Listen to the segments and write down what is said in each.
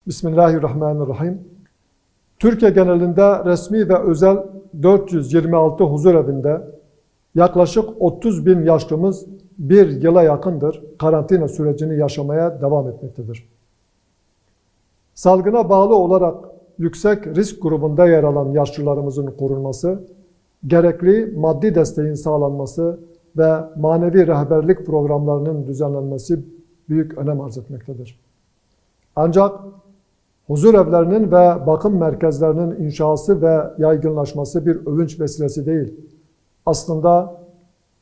Bismillahirrahmanirrahim. Türkiye genelinde resmi ve özel 426 huzurevinde yaklaşık 30 bin yaşlımız bir yıla yakındır karantina sürecini yaşamaya devam etmektedir. Salgına bağlı olarak yüksek risk grubunda yer alan yaşlılarımızın korunması, gerekli maddi desteğin sağlanması ve manevi rehberlik programlarının düzenlenmesi büyük önem arz etmektedir. Ancak huzurevlerinin ve bakım merkezlerinin inşası ve yaygınlaşması bir övünç vesilesi değil, aslında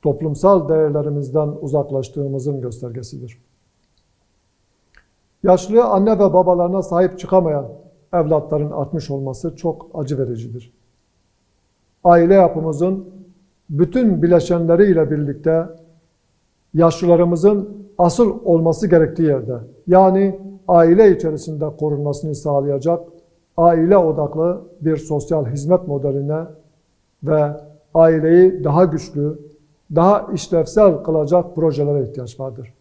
toplumsal değerlerimizden uzaklaştığımızın göstergesidir. Yaşlı anne ve babalarına sahip çıkamayan evlatların artmış olması çok acı vericidir. Aile yapımızın bütün bileşenleriyle birlikte yaşlılarımızın asıl olması gerektiği yerde, yani aile içerisinde korunmasını sağlayacak aile odaklı bir sosyal hizmet modeline ve aileyi daha güçlü, daha işlevsel kılacak projelere ihtiyaç vardır.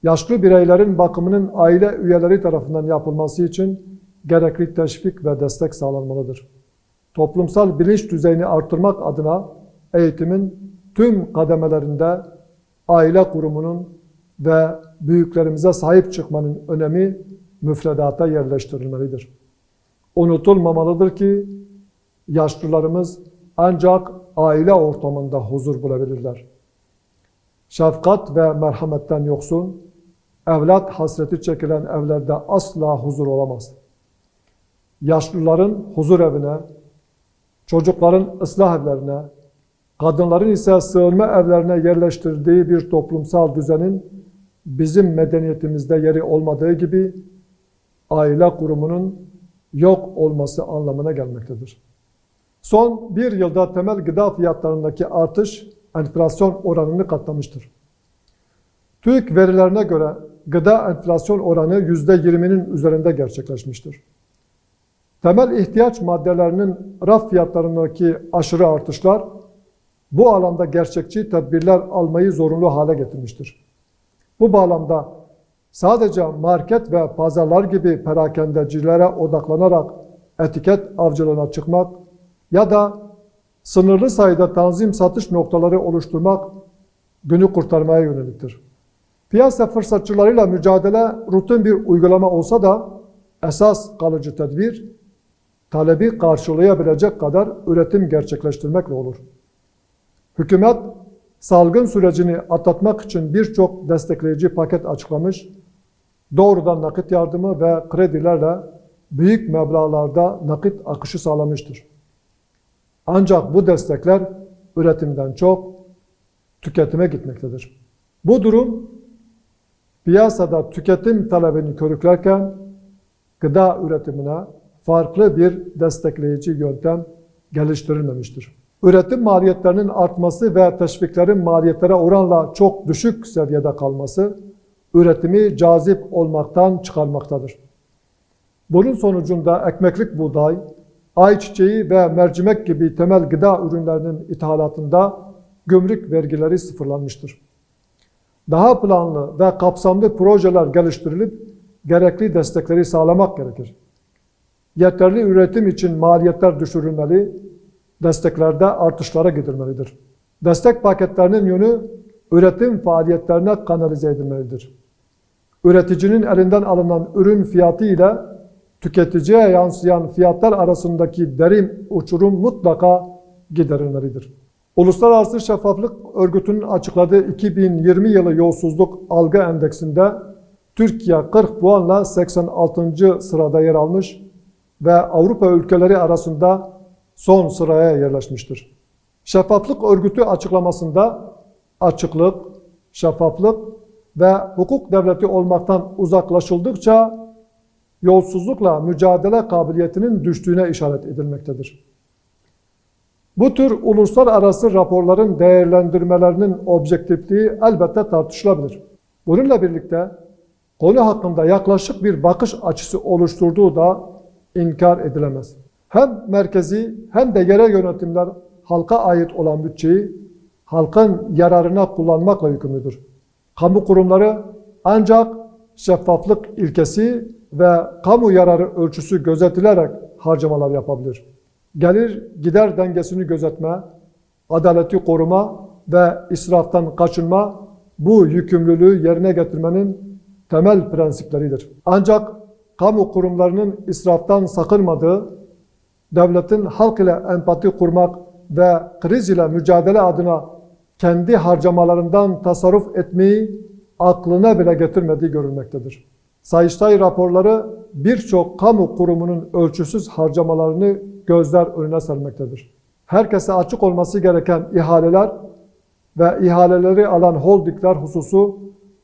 Yaşlı bireylerin bakımının aile üyeleri tarafından yapılması için gerekli teşvik ve destek sağlanmalıdır. Toplumsal bilinç düzeyini artırmak adına eğitimin tüm kademelerinde aile kurumunun ve büyüklerimize sahip çıkmanın önemi müfredata yerleştirilmelidir. Unutulmamalıdır ki yaşlılarımız ancak aile ortamında huzur bulabilirler. Şefkat ve merhametten yoksun, evlat hasreti çekilen evlerde asla huzur olamaz. Yaşlıların huzur evine, çocukların ıslah evlerine, kadınların ise sığınma evlerine yerleştirdiği bir toplumsal düzenin bizim medeniyetimizde yeri olmadığı gibi aile kurumunun yok olması anlamına gelmektedir. Son bir yılda temel gıda fiyatlarındaki artış enflasyon oranını katlamıştır. TÜİK verilerine göre gıda enflasyon oranı %20'nin üzerinde gerçekleşmiştir. Temel ihtiyaç maddelerinin raf fiyatlarındaki aşırı artışlar bu alanda gerçekçi tedbirler almayı zorunlu hale getirmiştir. Bu bağlamda sadece market ve pazarlar gibi perakendecilere odaklanarak etiket avcılığına çıkmak ya da sınırlı sayıda tanzim satış noktaları oluşturmak günü kurtarmaya yöneliktir. Piyasa fırsatçılarıyla mücadele rutin bir uygulama olsa da esas kalıcı tedbir, talebi karşılayabilecek kadar üretim gerçekleştirmekle olur. Hükümet, salgın sürecini atlatmak için birçok destekleyici paket açıklamış, doğrudan nakit yardımı ve kredilerle büyük meblağlarda nakit akışı sağlamıştır. Ancak bu destekler üretimden çok tüketime gitmektedir. Bu durum piyasada tüketim talebini körüklerken gıda üretimine farklı bir destekleyici yöntem geliştirilmemiştir. Üretim maliyetlerinin artması ve teşviklerin maliyetlere oranla çok düşük seviyede kalması üretimi cazip olmaktan çıkarmaktadır. Bunun sonucunda ekmeklik buğday, ayçiçeği ve mercimek gibi temel gıda ürünlerinin ithalatında gümrük vergileri sıfırlanmıştır. Daha planlı ve kapsamlı projeler geliştirilip gerekli destekleri sağlamak gerekir. Yeterli üretim için maliyetler düşürülmeli, desteklerde artışlara gidilmelidir. Destek paketlerinin yönü üretim faaliyetlerine kanalize edilmelidir. Üreticinin elinden alınan ürün fiyatı ile tüketiciye yansıyan fiyatlar arasındaki derin uçurum mutlaka giderilmelidir. Uluslararası Şeffaflık Örgütü'nün açıkladığı 2020 yılı yolsuzluk algı endeksinde Türkiye 40 puanla 86. sırada yer almış ve Avrupa ülkeleri arasında son sıraya yerleşmiştir. Şeffaflık Örgütü açıklamasında açıklık, şeffaflık ve hukuk devleti olmaktan uzaklaşıldıkça yolsuzlukla mücadele kabiliyetinin düştüğüne işaret edilmektedir. Bu tür uluslararası raporların değerlendirmelerinin objektifliği elbette tartışılabilir. Bununla birlikte konu hakkında yaklaşık bir bakış açısı oluşturduğu da inkar edilemez. Hem merkezi hem de yerel yönetimler halka ait olan bütçeyi halkın yararına kullanmakla yükümlüdür. Kamu kurumları ancak şeffaflık ilkesi ve kamu yararı ölçüsü gözetilerek harcamalar yapabilir. Gelir gider dengesini gözetme, adaleti koruma ve israftan kaçınma bu yükümlülüğü yerine getirmenin temel prensipleridir. Ancak kamu kurumlarının israftan sakınmadığı, devletin halk ile empati kurmak ve kriz ile mücadele adına kendi harcamalarından tasarruf etmeyi aklına bile getirmediği görülmektedir. Sayıştay raporları birçok kamu kurumunun ölçüsüz harcamalarını gözler önüne sermektedir. Herkese açık olması gereken ihaleler ve ihaleleri alan holdingler hususu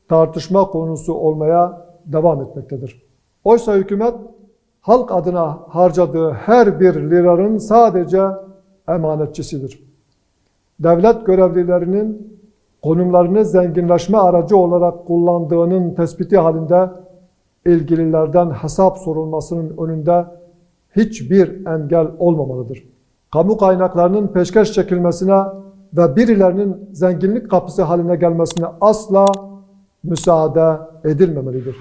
tartışma konusu olmaya devam etmektedir. Oysa hükümet halk adına harcadığı her bir liranın sadece emanetçisidir. Devlet görevlilerinin konumlarını zenginleşme aracı olarak kullandığının tespiti halinde ilgililerden hesap sorulmasının önünde hiçbir engel olmamalıdır. Kamu kaynaklarının peşkeş çekilmesine ve birilerinin zenginlik kapısı haline gelmesine asla müsaade edilmemelidir.